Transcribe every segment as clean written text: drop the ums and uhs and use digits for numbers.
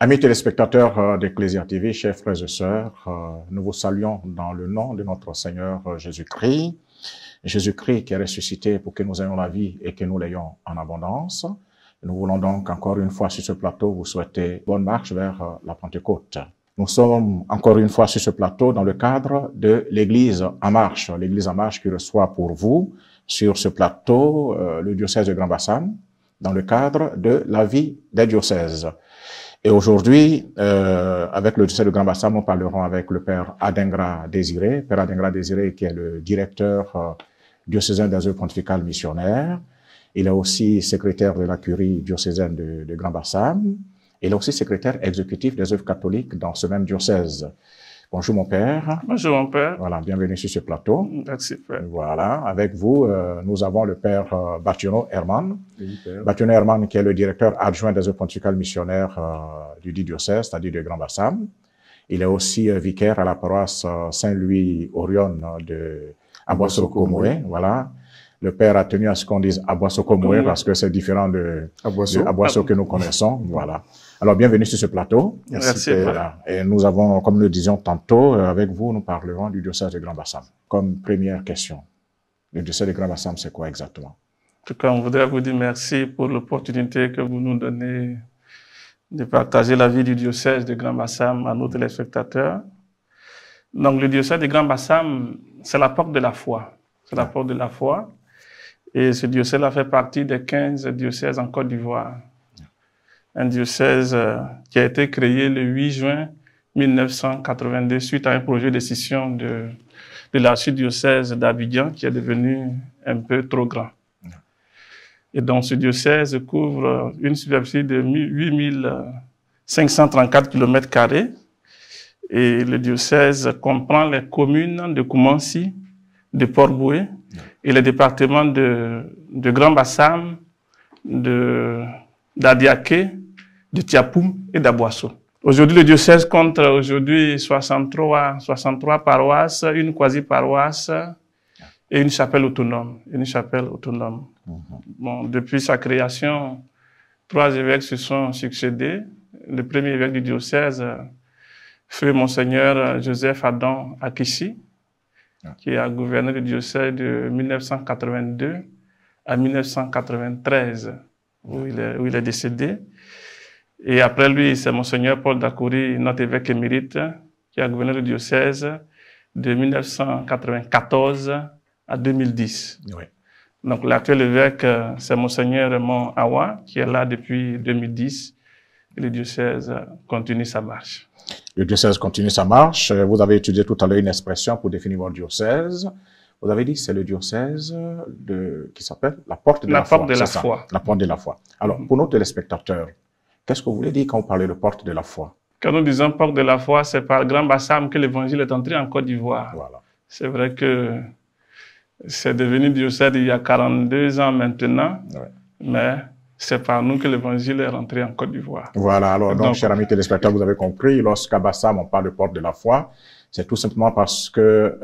Amis téléspectateurs d'Ecclesia TV, chers frères et sœurs, nous vous saluons dans le nom de notre Seigneur Jésus-Christ. Jésus-Christ qui est ressuscité pour que nous ayons la vie et que nous l'ayons en abondance. Nous voulons donc encore une fois sur ce plateau vous souhaiter bonne marche vers la Pentecôte. Nous sommes encore une fois sur ce plateau dans le cadre de l'Église en marche. L'Église en marche qui reçoit pour vous sur ce plateau le diocèse de Grand-Bassam dans le cadre de la vie des diocèses. Et aujourd'hui, avec le diocèse de Grand-Bassam, nous parlerons avec le Père Adingra Désiré. Père Adingra Désiré qui est le directeur diocésain des œuvres pontificales missionnaires. Il est aussi secrétaire de la curie diocésaine de Grand-Bassam. Il est aussi secrétaire exécutif des œuvres catholiques dans ce même diocèse. Bonjour mon Père. Bonjour mon Père. Voilà, bienvenue sur ce plateau. Merci Père. Voilà, avec vous, nous avons le Père Bartiono Herman. Oui, Père. Bartiono Herman qui est le directeur adjoint des œuvres pontificales missionnaires du dit diocèse, c'est-à-dire de Grand-Bassam. Il est aussi vicaire à la paroisse Saint-Louis-Orion de Aboisseau-Comoé. Voilà. Le Père a tenu à ce qu'on dise Aboisseau-Comoé parce que c'est différent de Aboisseau que nous connaissons. Voilà. Alors, bienvenue sur ce plateau. Merci. Voilà. Et nous avons, comme nous le disions tantôt, avec vous, nous parlerons du diocèse de Grand-Bassam. Comme première question, le diocèse de Grand-Bassam, c'est quoi exactement? En tout cas, on voudrait vous dire merci pour l'opportunité que vous nous donnez de partager la vie du diocèse de Grand-Bassam à nos téléspectateurs. Donc, le diocèse de Grand-Bassam, c'est la porte de la foi. C'est la porte de la foi. Et ce diocèse-là fait partie des 15 diocèses en Côte d'Ivoire. Un diocèse qui a été créé le 8 juin 1982 suite à un projet de scission de l'archidiocèse d'Abidjan qui est devenu un peu trop grand. Et donc ce diocèse couvre une superficie de 8534 km². Et le diocèse comprend les communes de Koumansi, de Port-Boué et les départements de Grand-Bassam, d'Adiaké, de Tiapoum et d'Aboisseau. Aujourd'hui, le diocèse compte 63 paroisses, une quasi-paroisse et une chapelle autonome. Bon, depuis sa création, 3 évêques se sont succédés. Le premier évêque du diocèse fut Monseigneur Joseph Adam Akishi, qui a gouverné le diocèse de 1982 à 1993, où il est décédé. Et après lui, c'est Monseigneur Paul Dakouri, notre évêque émérite, qui a gouverné le diocèse de 1994 à 2010. Oui. Donc l'actuel évêque, c'est Monseigneur Mon Awa, qui est là depuis 2010. Et le diocèse continue sa marche. Le diocèse continue sa marche. Vous avez étudié tout à l'heure une expression pour définir votre diocèse. Vous avez dit que c'est le diocèse qui s'appelle la porte de la foi. La porte de la foi. Alors, pour nos téléspectateurs, qu'est-ce que vous voulez dire quand vous parlez de porte de la foi? Quand nous disons porte de la foi, c'est par Grand-Bassam que l'évangile est entré en Côte d'Ivoire. Voilà. C'est vrai que c'est devenu diocèse il y a 42 ans maintenant, mais c'est par nous que l'évangile est rentré en Côte d'Ivoire. Voilà, alors donc, chers amis téléspectateurs, vous avez compris, lorsqu'à Bassam, on parle de porte de la foi, c'est tout simplement parce que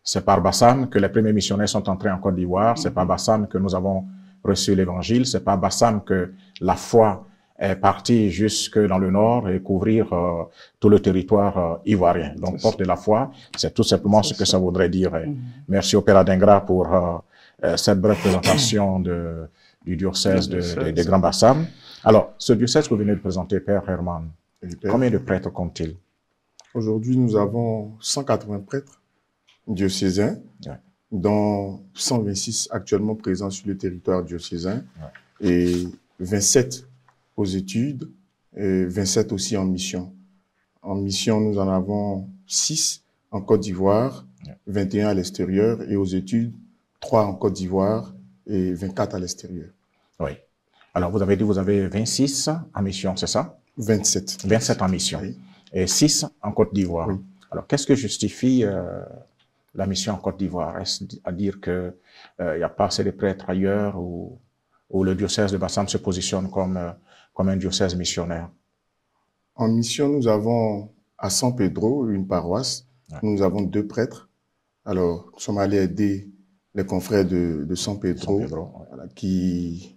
c'est par Bassam que les premiers missionnaires sont entrés en Côte d'Ivoire, c'est par Bassam que nous avons reçu l'évangile, c'est par Bassam que la foi est partie jusque dans le nord et couvrir tout le territoire ivoirien. Donc, porte de la foi, c'est tout simplement ce que ça voudrait dire. Merci au Père Adingra pour cette brève présentation du diocèse de Grand-Bassam. Alors, ce diocèse que vous venez de présenter, Père Herman, combien de prêtres compte-t-il? Aujourd'hui, nous avons 180 prêtres diocésains, dont 126 actuellement présents sur le territoire diocésain, et 27 aux études, et 27 aussi en mission. En mission, nous en avons 6 en Côte d'Ivoire, 21 à l'extérieur, et aux études, 3 en Côte d'Ivoire, et 24 à l'extérieur. Oui. Alors, vous avez dit que vous avez 26 en mission, c'est ça? 27. 27 en mission. Oui. Et 6 en Côte d'Ivoire. Oui. Alors, qu'est-ce que justifie la mission en Côte d'Ivoire? Est-ce à dire que il n'y a pas assez de prêtres ailleurs ou le diocèse de Bassam se positionne comme un diocèse missionnaire? En mission, nous avons à San Pedro une paroisse. Nous avons 2 prêtres. Alors, nous sommes allés aider les confrères de San Pedro, voilà, qui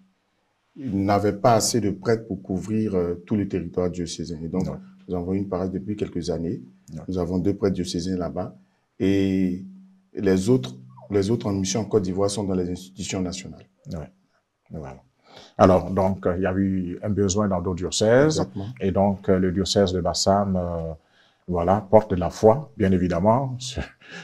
n'avait pas assez de prêtres pour couvrir tout le territoire diocésain. Et donc, nous avons une paroisse depuis quelques années. Nous avons 2 prêtres diocésains là-bas. Et les autres en mission en Côte d'Ivoire sont dans les institutions nationales. Voilà. Alors, donc, il y a eu un besoin dans d'autres diocèses. Exactement. Et donc, le diocèse de Bassam, voilà, porte de la foi, bien évidemment,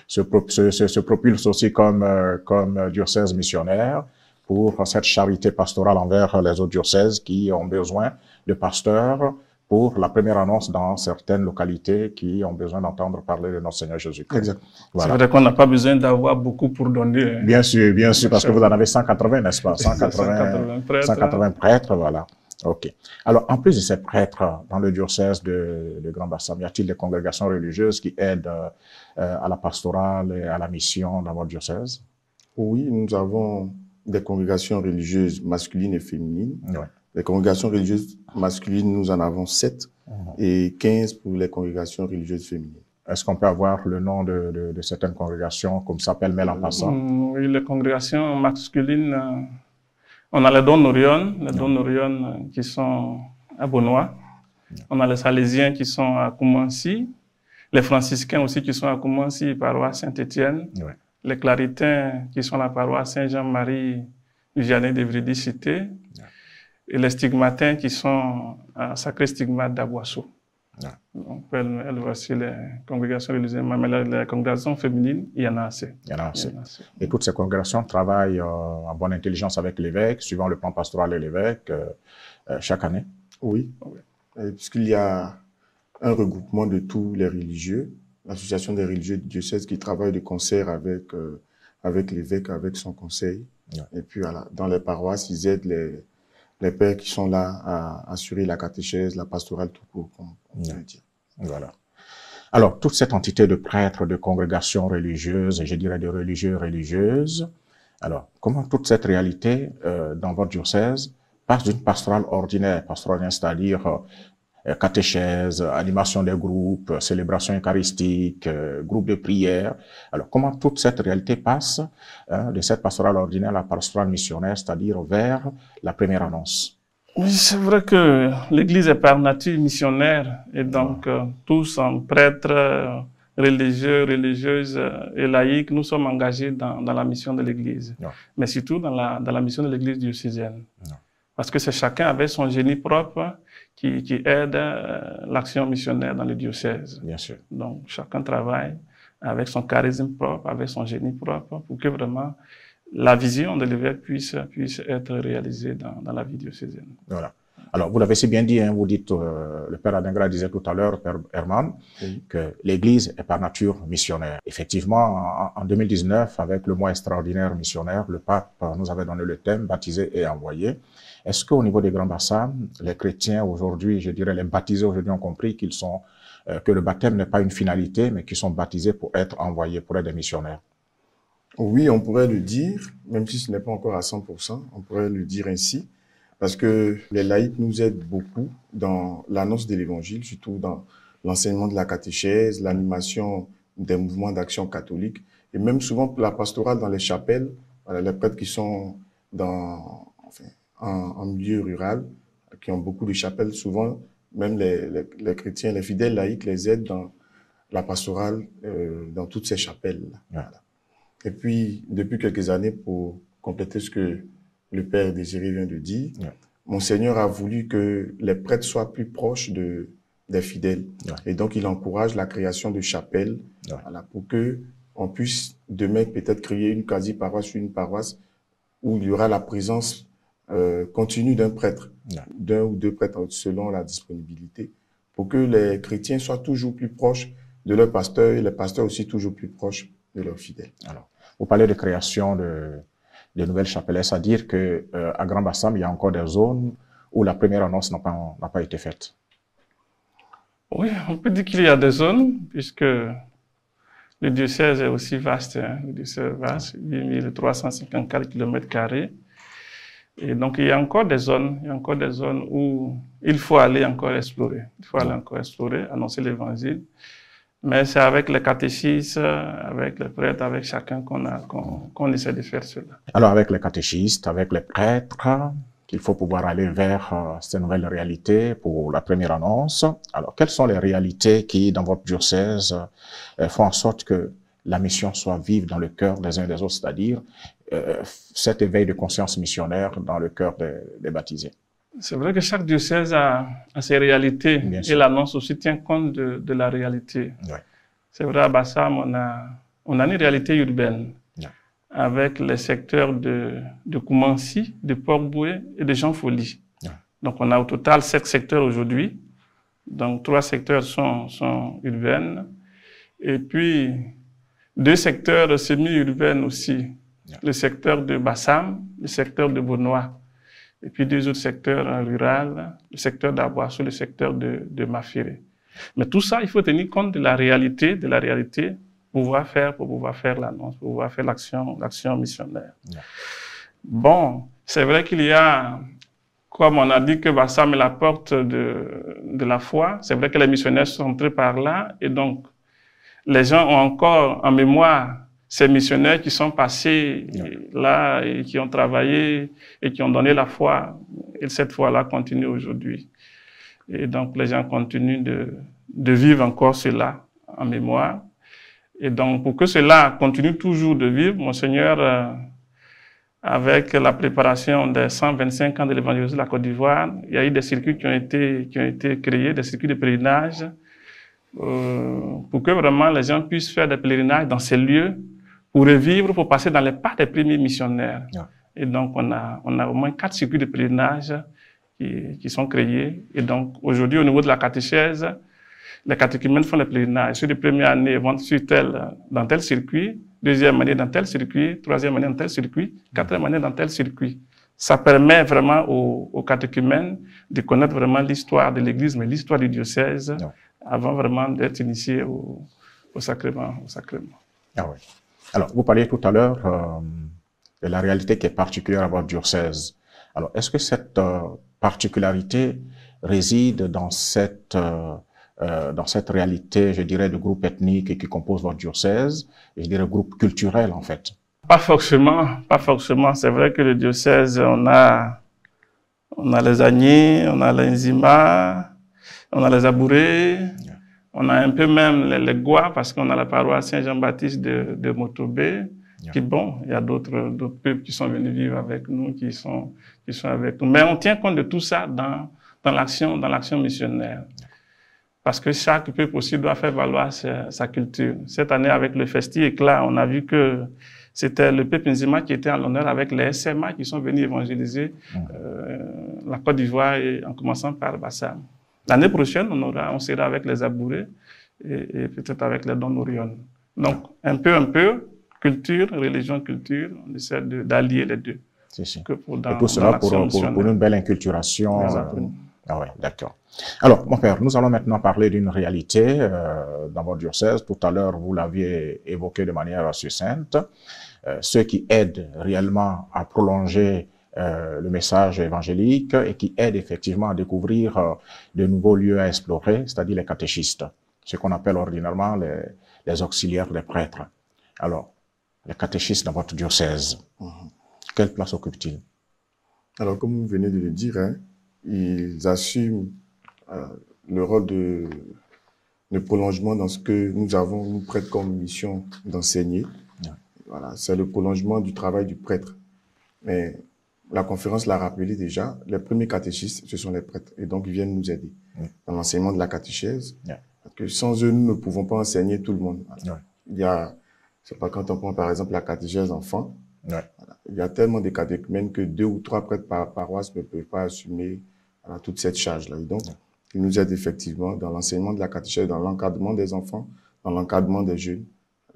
se propulse aussi comme diocèse missionnaire pour cette charité pastorale envers les autres diocèses qui ont besoin de pasteurs pour la première annonce dans certaines localités qui ont besoin d'entendre parler de notre Seigneur Jésus-Christ. Exact. Voilà. C'est vrai qu'on n'a pas besoin d'avoir beaucoup pour donner. Hein. Bien sûr, parce que vous en avez 180, n'est-ce pas? 180 prêtres, voilà. OK. Alors, en plus de ces prêtres dans le diocèse de Grand Bassam, y a-t-il des congrégations religieuses qui aident à la pastorale et à la mission dans votre diocèse? Oui, nous avons des congrégations religieuses masculines et féminines. Ouais. Les congrégations religieuses masculines, nous en avons 7 et 15 pour les congrégations religieuses féminines. Est-ce qu'on peut avoir le nom de certaines congrégations, comme ça pêle-mêle en passant? Oui, les congrégations masculines, on a les Dons Orion qui sont à Bonois. On a les Salésiens qui sont à Koumansi. Les franciscains aussi qui sont à Koumansi, paroisse Saint-Étienne. Ouais. Les claritains qui sont à la paroisse Saint-Jean-Marie du Jardin d'Evrédy Cité. Et les stigmatins qui sont à Sacré Stigmate d'Aboisseau. Donc, voici les congrégations religieuses, mais les congrégations féminines, il y en a assez. Et toutes ces congrégations travaillent en bonne intelligence avec l'évêque, suivant le plan pastoral de l'évêque, chaque année? Oui. Puisqu'il y a un regroupement de tous les religieux, l'association des religieux du diocèse qui travaille de concert avec l'évêque, avec son conseil. Et puis voilà, dans les paroisses, ils aident les pères qui sont là à assurer la catéchèse, la pastorale tout court, comme on peut dire. Voilà. Alors, toute cette entité de prêtres, de congrégations religieuses, et je dirais de religieux, religieuses, alors, comment toute cette réalité dans votre diocèse passe d'une pastorale ordinaire, c'est-à-dire catéchèse, animation des groupes, célébration eucharistique, groupe de prière. Alors, comment toute cette réalité passe de cette pastorale ordinaire à la pastorale missionnaire, c'est-à-dire vers la première annonce? Oui, c'est vrai que l'Église est par nature missionnaire et donc tous en prêtres, religieux, religieuses et laïcs, nous sommes engagés dans la mission de l'Église, mais surtout dans la mission de l'Église diocésaine. Parce que c'est chacun avec son génie propre qui aide l'action missionnaire dans le diocèse. Bien sûr. Donc, chacun travaille avec son charisme propre, avec son génie propre, pour que vraiment la vision de l'évêque puisse être réalisée dans la vie diocésaine. Voilà. Alors, vous l'avez si bien dit, hein, vous dites, le Père Adingra disait tout à l'heure, Père Herman, que l'Église est par nature missionnaire. Effectivement, en 2019, avec le mois extraordinaire missionnaire, le pape nous avait donné le thème « Baptiser et envoyer ». Est-ce qu'au niveau des Grands Bassam, les chrétiens aujourd'hui, je dirais les baptisés aujourd'hui ont compris qu'ils sont, que le baptême n'est pas une finalité, mais qu'ils sont baptisés pour être envoyés, pour être des missionnaires? Oui, on pourrait le dire, même si ce n'est pas encore à 100%, on pourrait le dire ainsi, parce que les laïcs nous aident beaucoup dans l'annonce de l'évangile, surtout dans l'enseignement de la catéchèse, l'animation des mouvements d'action catholique, et même souvent pour la pastorale dans les chapelles, voilà, les prêtres qui sont en milieu rural, qui ont beaucoup de chapelles, souvent, même les chrétiens, les fidèles laïcs les aident dans la pastorale, dans toutes ces chapelles. Voilà. Et puis, depuis quelques années, pour compléter ce que le Père Désiré vient de dire, Monseigneur a voulu que les prêtres soient plus proches des fidèles. Et donc, il encourage la création de chapelles, voilà, pour que on puisse demain peut-être créer une quasi-paroisse ou une paroisse où il y aura la présence continue d'un prêtre, d'un ou deux prêtres selon la disponibilité, pour que les chrétiens soient toujours plus proches de leur pasteur et les pasteurs aussi toujours plus proches de leurs fidèles. Alors, vous parlez de création de nouvelles chapelles, c'est-à-dire que à Grand Bassam, il y a encore des zones où la première annonce n'a pas été faite. Oui, on peut dire qu'il y a des zones, puisque le diocèse est aussi vaste, hein, le diocèse est vaste, 8354 km². Et donc, il y a encore des zones, où il faut aller encore explorer. Il faut aller encore explorer, annoncer l'évangile. Mais c'est avec les catéchistes, avec les prêtres, avec chacun qu'on essaie de faire cela. Alors, avec les catéchistes, avec les prêtres, qu'il faut pouvoir aller vers ces nouvelles réalités pour la première annonce. Alors, quelles sont les réalités qui, dans votre diocèse, font en sorte que la mission soit vive dans le cœur des uns et des autres, c'est-à-dire cet éveil de conscience missionnaire dans le cœur des baptisés? C'est vrai que chaque diocèse a ses réalités et l'annonce aussi tient compte de la réalité. Ouais. C'est vrai, à Bassam, on a une réalité urbaine avec les secteurs de Koumansi, de Port-Boué et de Jean-Folie. Ouais. Donc, on a au total 7 secteurs aujourd'hui. Donc, 3 secteurs sont urbaines. Et puis, 2 secteurs semi-urbains aussi. Ouais. Le secteur de Bassam, le secteur de Bonois. Et puis 2 autres secteurs ruraux, le secteur d'Aboissou, le secteur de Mafiré. Mais tout ça, il faut tenir compte de la réalité, pour pouvoir faire l'annonce, pour pouvoir faire l'action missionnaire. Yeah. Bon, c'est vrai qu'il y a, comme on a dit que Bassam est la porte de la foi, c'est vrai que les missionnaires sont entrés par là, et donc les gens ont encore en mémoire ces missionnaires qui sont passés là et qui ont travaillé et qui ont donné la foi. Et cette foi-là continue aujourd'hui. Et donc, les gens continuent de vivre encore cela en mémoire. Et donc, pour que cela continue toujours de vivre, Monseigneur, avec la préparation des 125 ans de l'évangélisation de la Côte d'Ivoire, il y a eu des circuits qui ont été créés, des circuits de pèlerinage, pour que vraiment les gens puissent faire des pèlerinages dans ces lieux, pour revivre, pour passer dans les pas des premiers missionnaires. Ouais. Et donc, on a au moins 4 circuits de pèlerinage qui sont créés. Et donc, aujourd'hui, au niveau de la catéchèse, les catéchumènes font les pèlerinages. Ceux de première année vont dans tel circuit, deuxième année dans tel circuit, troisième année dans tel circuit, quatrième année dans tel circuit. Ça permet vraiment aux catéchumènes de connaître vraiment l'histoire de l'Église, mais l'histoire du diocèse, avant vraiment d'être initiés au sacrement. Ah oui. Alors, vous parliez tout à l'heure de la réalité qui est particulière à votre diocèse. Alors, est-ce que cette particularité réside dans cette réalité, je dirais, de groupe ethnique qui compose votre diocèse, et je dirais groupe culturel, en fait? Pas forcément. C'est vrai que le diocèse, on a les Agnis, on a les Nzima, on a les Abourés, on a un peu même les Gois, parce qu'on a la paroisse Saint-Jean-Baptiste de Motobé. Puis bon, il y a d'autres peuples qui sont venus vivre avec nous, qui sont avec nous. Mais on tient compte de tout ça dans l'action missionnaire. Parce que chaque peuple aussi doit faire valoir sa culture. Cette année, avec le Festi Éclat, on a vu que c'était le peuple Nzima qui était en l'honneur avec les SMA qui sont venus évangéliser la Côte d'Ivoire, en commençant par Bassam. L'année prochaine, on sera avec les Abourés et peut-être avec les Donorion. Donc, un peu, culture, religion, culture, on essaie d'allier les deux. Et tout cela pour une belle inculturation. Ah oui, d'accord. Alors, mon père, nous allons maintenant parler d'une réalité dans votre diocèse. Tout à l'heure, vous l'aviez évoqué de manière succincte. Ceux qui aident réellement à prolonger le message évangélique et qui aident effectivement à découvrir de nouveaux lieux à explorer, c'est-à-dire les catéchistes, ce qu'on appelle ordinairement les auxiliaires des prêtres. Alors, les catéchistes dans votre diocèse, quelle place occupent-ils? Alors, comme vous venez de le dire, ils assument le rôle de prolongement dans ce que nous avons, nous prêtres, comme mission d'enseigner. Voilà, c'est le prolongement du travail du prêtre. Mais la conférence l'a rappelé déjà, les premiers catéchistes, ce sont les prêtres. Et donc, ils viennent nous aider dans l'enseignement de la catéchèse. Parce que sans eux, nous ne pouvons pas enseigner tout le monde. Il y a, c'est pas quand on prend par exemple la catéchèse enfant, il y a tellement de catéchumènes que 2 ou 3 prêtres par paroisse ne peuvent pas assumer toute cette charge-là. Et donc, ils nous aident effectivement dans l'enseignement de la catéchèse, dans l'encadrement des enfants, dans l'encadrement des jeunes,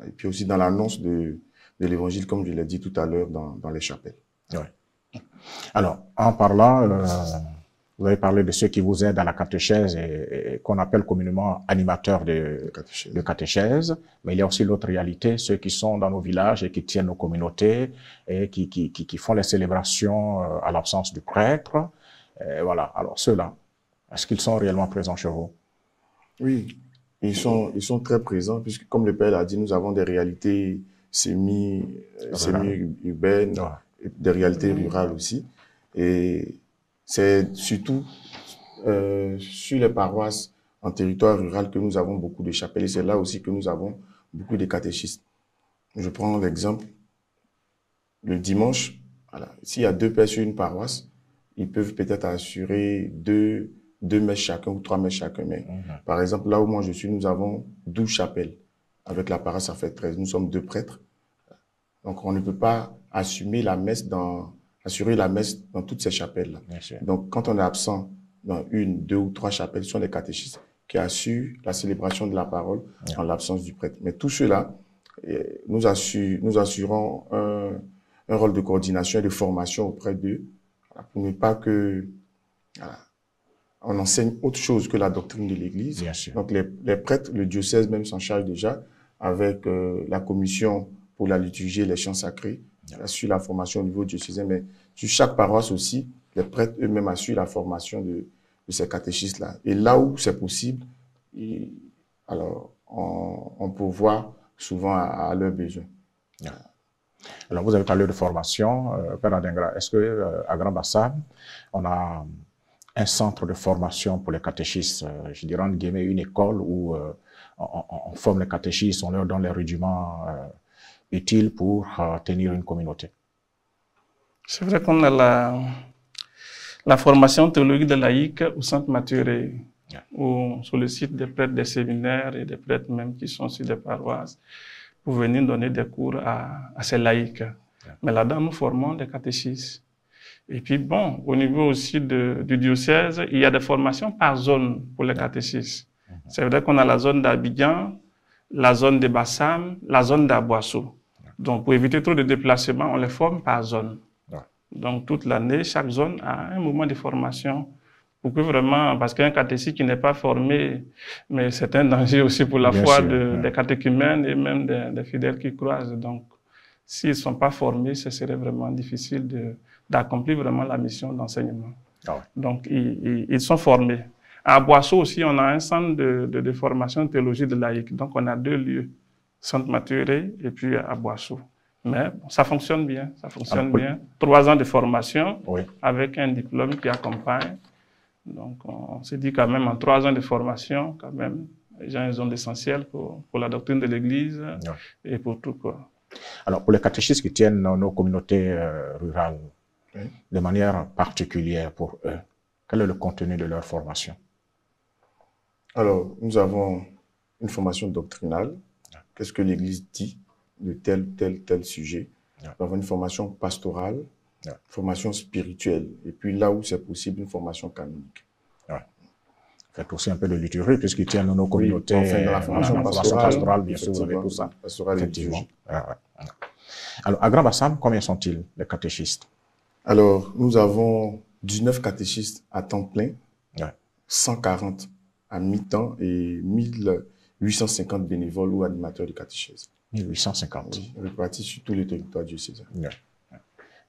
et puis aussi dans l'annonce de l'évangile, comme je l'ai dit tout à l'heure, dans les chapelles. Alors, en parlant, vous avez parlé de ceux qui vous aident à la catéchèse et qu'on appelle communément animateurs de catéchèse, mais il y a aussi l'autre réalité, ceux qui sont dans nos villages et qui tiennent nos communautés et qui font les célébrations à l'absence du prêtre. Et voilà. Alors ceux-là, est-ce qu'ils sont réellement présents chez vous? Oui, ils sont très présents puisque, comme le Père l'a dit, nous avons des réalités semi-urbaines, des réalités rurales aussi. Et C'est surtout sur les paroisses en territoire rural que nous avons beaucoup de chapelles et c'est là aussi que nous avons beaucoup de catéchistes. Je prends l'exemple, le dimanche, voilà, s'il y a 2 pères sur une paroisse, ils peuvent peut-être assurer deux messes chacun ou 3 messes chacun. Mais par exemple, là où moi je suis, nous avons 12 chapelles. Avec la paroisse, ça fait 13. Nous sommes 2 prêtres. Donc, on ne peut pas assurer la messe dans toutes ces chapelles-là. Donc, quand on est absent dans 1, 2 ou 3 chapelles, ce sont les catéchistes qui assurent la célébration de la parole en l'absence du prêtre. Mais tout cela, nous assurons un rôle de coordination et de formation auprès d'eux pour ne pas que on enseigne autre chose que la doctrine de l'Église. Donc, les prêtres, le diocèse même s'en charge déjà avec la commission pour la liturgie et les chants sacrés, assure la formation au niveau diocésain, mais sur chaque paroisse aussi, les prêtres eux-mêmes assurent la formation de ces catéchistes-là. Et là où c'est possible, alors on pourvoit souvent à leurs besoins. Alors, vous avez parlé de formation, Père Adingra. Est-ce qu'à Grand Bassam, on a un centre de formation pour les catéchistes, je dirais entre guillemets une école où on forme les catéchistes, on leur donne les rudiments utiles pour tenir une communauté? C'est vrai qu'on a la formation théologique de laïque au Centre Mathuré, où on sollicite des prêtres des séminaires et des prêtres même qui sont sur des paroisses pour venir donner des cours à ces laïcs. Mais là-dedans, nous formons des catéchistes. Et puis bon, au niveau aussi du diocèse, il y a des formations par zone pour les catéchistes. C'est vrai qu'on a la zone d'Abidjan, la zone de Bassam, la zone d'Aboissou. Donc pour éviter trop de déplacements, on les forme par zone. Donc toute l'année, chaque zone a un moment de formation. Pour que vraiment, parce qu'un catéchiste qui n'est pas formé, mais c'est un danger aussi pour la foi des catéchumènes et même des fidèles qui croisent. Donc s'ils ne sont pas formés, ce serait vraiment difficile d'accomplir vraiment la mission d'enseignement. Donc, ils sont formés. À Boisseau aussi, on a un centre de formation de théologie de laïque. Donc, on a 2 lieux, Centre Mathuré et puis à Boisseau. Mais bon, ça fonctionne bien, ça fonctionne bien. 3 ans de formation avec un diplôme qui accompagne. Donc, on s'est dit quand même, en 3 ans de formation, quand même, les gens ils ont l'essentiel pour la doctrine de l'Église et pour tout, quoi. Alors, pour les catéchistes qui tiennent nos communautés rurales, de manière particulière pour eux, quel est le contenu de leur formation? Alors, nous avons une formation doctrinale. Qu'est-ce que l'Église dit de tel sujet? Nous avons une formation pastorale, formation spirituelle, et puis là où c'est possible, une formation canonique. Faites aussi un peu de liturgie, puisqu'ils tiennent nos communautés. Enfin, dans la formation pastorale, bien sûr, vous avez tout ça. Pastorale et liturgie. Alors, à Grand Bassam, combien sont-ils, les catéchistes? Alors, nous avons 19 catéchistes à temps plein, 140 à mi-temps et 1850 bénévoles ou animateurs de catéchèse. 1850. Oui, répartis sur tous les territoires diocésains.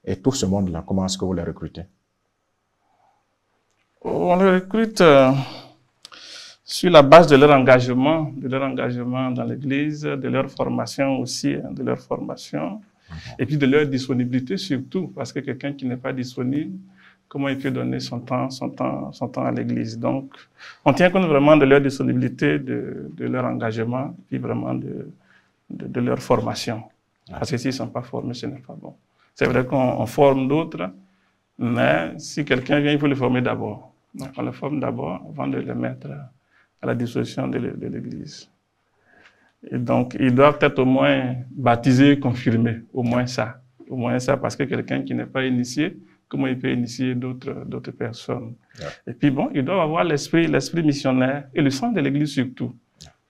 Et tout ce monde-là, comment est-ce que vous les recrutez? On les recrute sur la base de leur engagement dans l'Église, de leur formation aussi, de leur formation, et puis de leur disponibilité surtout, parce que quelqu'un qui n'est pas disponible, comment il peut donner son temps à l'Église? Donc, on tient compte vraiment de leur disponibilité, de leur engagement, et puis vraiment de leur formation. Parce que s'ils ne sont pas formés, ce n'est pas bon. C'est vrai qu'on forme d'autres, mais si quelqu'un vient, il faut le former d'abord. Donc, on le forme d'abord avant de le mettre à la disposition de l'Église. Et donc, ils doivent être au moins baptisés, confirmés, au moins ça, parce que quelqu'un qui n'est pas initié, comment il peut initier d'autres personnes? Et puis bon, ils doivent avoir l'esprit missionnaire et le sang de l'Église surtout.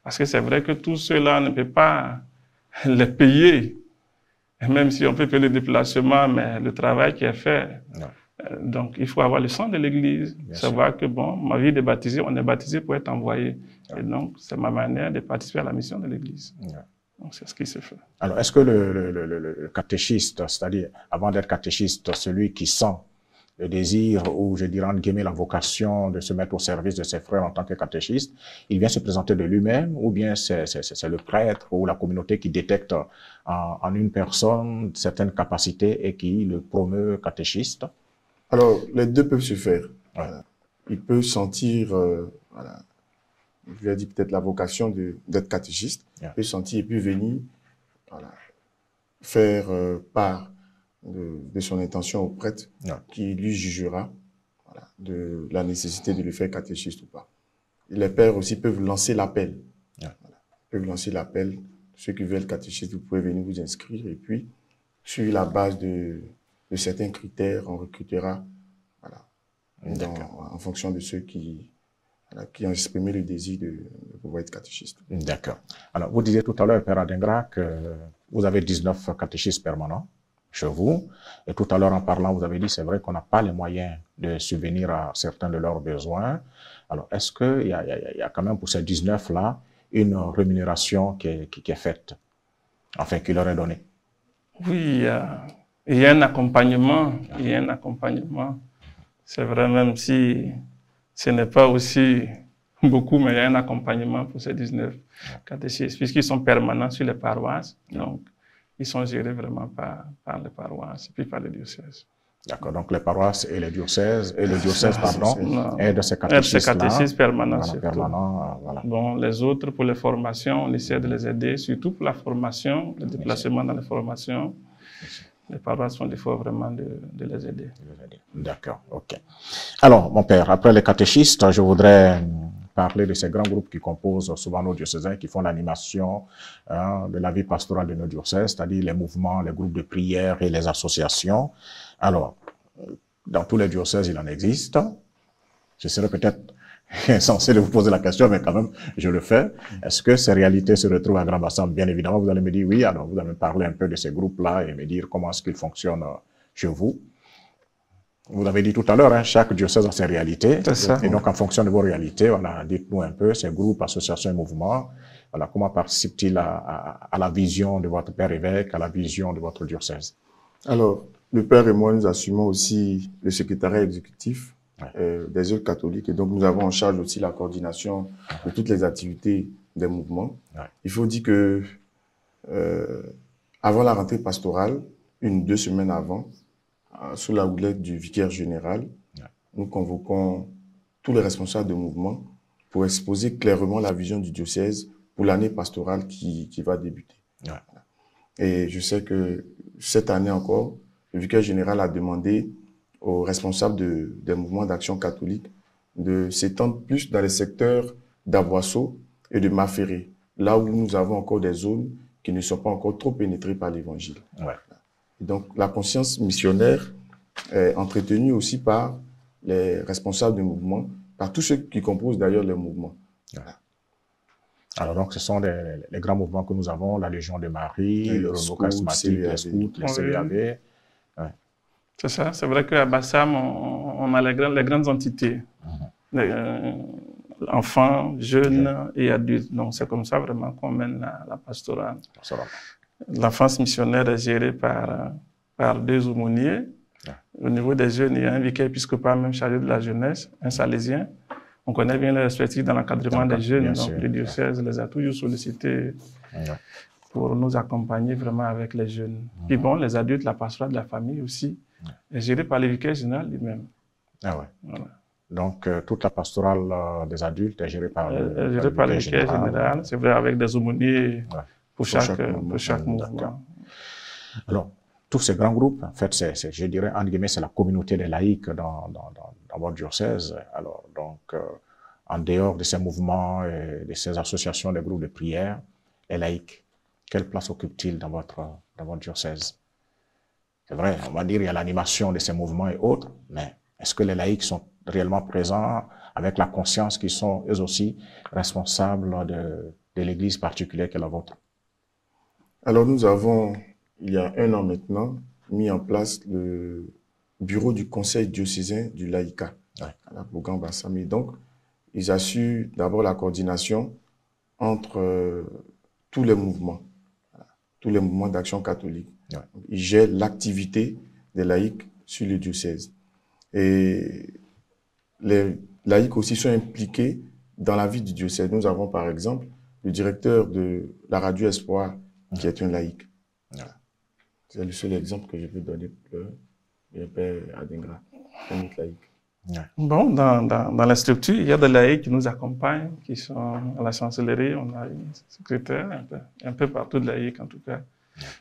Parce que c'est vrai que tout cela ne peut pas les payer, et même si on peut payer le déplacement, mais le travail qui est fait. Donc, il faut avoir le sang de l'Église, savoir que, bon, ma vie de baptisé, on est baptisé pour être envoyé. Et donc, c'est ma manière de participer à la mission de l'Église. Donc, c'est ce qui se fait. Alors, est-ce que le catéchiste, c'est-à-dire, avant d'être catéchiste, celui qui sent le désir, ou je dirais, entre guillemets, la vocation de se mettre au service de ses frères en tant que catéchiste, il vient se présenter de lui-même, ou bien c'est le prêtre ou la communauté qui détecte en une personne certaines capacités et qui le promeut catéchiste? Alors, les deux peuvent se faire. Ouais. Il peut sentir, voilà, je lui ai dit peut-être la vocation d'être catéchiste, Yeah. il peut sentir et puis venir voilà, faire part de son intention au prêtre Yeah. qui lui jugera voilà, de la nécessité de le faire catéchiste ou pas. Et les pères aussi peuvent lancer l'appel. Yeah. Voilà. Ils peuvent lancer l'appel. Ceux qui veulent catéchiste, vous pouvez venir vous inscrire et puis, sur la base de certains critères, on recrutera voilà, en fonction de ceux qui ont exprimé le désir de pouvoir être catéchiste. D'accord. Alors, vous disiez tout à l'heure, Père Adingra, que vous avez 19 catéchistes permanents chez vous. Et tout à l'heure, en parlant, vous avez dit, c'est vrai qu'on n'a pas les moyens de subvenir à certains de leurs besoins. Alors, est-ce qu'il y a quand même pour ces 19-là une rémunération qui est faite, enfin, qui leur est donnée? Oui, il y a un accompagnement. Il y a un accompagnement. C'est vrai, même si ce n'est pas aussi beaucoup, mais il y a un accompagnement pour ces 19 catéchistes, puisqu'ils sont permanents sur les paroisses. Donc, ils sont gérés vraiment par les paroisses et puis par les diocèses. D'accord, donc les paroisses et les diocèses, pardon, aident ces catéchistes-là. Catéchistes permanents, voilà, permanents, voilà. Bon, les autres, pour les formations, on essaie de les aider, surtout pour la formation, le déplacement dans les formations. Les paroisses font l'effort vraiment de les aider. D'accord, ok. Alors, mon père, après les catéchistes, je voudrais parler de ces grands groupes qui composent souvent nos diocésains, qui font l'animation de la vie pastorale de nos diocèses, c'est-à-dire les mouvements, les groupes de prière et les associations. Alors, dans tous les diocèses, il en existe. Je serais peut-être insensé de vous poser la question, mais quand même, je le fais. Est-ce que ces réalités se retrouvent à Grand Bassam? Bien évidemment, vous allez me dire oui. Alors, vous allez me parler un peu de ces groupes-là et me dire comment est-ce qu'ils fonctionnent chez vous. Vous avez dit tout à l'heure, hein, chaque diocèse a ses réalités. C'est ça. Et donc, en fonction de vos réalités, voilà, dites-nous un peu, ces groupes, associations et mouvements, voilà, comment participent-ils à la vision de votre père évêque, à la vision de votre diocèse? Alors, le père et moi, nous assumons aussi le secrétariat exécutif des œuvres catholiques. Et donc, nous avons en charge aussi la coordination de toutes les activités des mouvements. Il faut dire que avant la rentrée pastorale, 2 semaines avant, sous la houlette du vicaire général, nous convoquons tous les responsables de mouvement pour exposer clairement la vision du diocèse pour l'année pastorale qui va débuter. Et je sais que cette année encore, le vicaire général a demandé aux responsables des mouvements d'action catholique de s'étendre plus dans les secteurs d'Aboisseau et de Maféré, là où nous avons encore des zones qui ne sont pas encore trop pénétrées par l'évangile. Donc, la conscience missionnaire est entretenue aussi par les responsables du mouvement, par tous ceux qui composent d'ailleurs les mouvements. Alors, donc, ce sont les grands mouvements que nous avons, la Légion de Marie, le renouveau charismatique, les scouts, les CVAV. C'est ça, c'est vrai qu'à Bassam, on a les grandes entités. Enfants, jeunes et adultes. Donc, c'est comme ça vraiment qu'on mène la pastorale. L'enfance missionnaire est gérée par 2 aumôniers. Au niveau des jeunes, il y a un vicaire épiscopal même chargé de la jeunesse, un salésien. On connaît bien les respectifs dans l'encadrement des jeunes. Donc, le diocèse les a toujours sollicités pour nous accompagner vraiment avec les jeunes. Puis bon, les adultes, la pastorale de la famille aussi, est gérée par le vicaire général lui-même. Voilà. Donc, toute la pastorale des adultes est gérée par le vicaire général. C'est vrai, avec des aumôniers pour chaque mouvement. Alors, tous ces grands groupes, en fait, je dirais, entre guillemets, c'est la communauté des laïcs dans votre diocèse. Alors, donc, en dehors de ces mouvements et de ces associations, des groupes de prière, les laïcs, quelle place occupent-ils dans votre diocèse? C'est vrai, on va dire il y a l'animation de ces mouvements et autres, mais est-ce que les laïcs sont réellement présents avec la conscience qu'ils sont eux aussi responsables de l'église particulière qui est la vôtre? Alors nous avons, il y a 1 an maintenant, mis en place le bureau du conseil diocésain du laïcat à la Grand Bassam. Et donc, ils assurent d'abord la coordination entre tous les mouvements d'action catholique. Ils gèrent l'activité des laïcs sur le diocèse. Et les laïcs aussi sont impliqués dans la vie du diocèse. Nous avons par exemple le directeur de la radio Espoir qui est un laïc. C'est le seul exemple que je peux donner pour le père Adingra. un autre laïc? Bon, dans la structure, il y a des laïcs qui nous accompagnent, qui sont à la chancellerie. On a une secrétaire, un peu partout de laïcs en tout cas.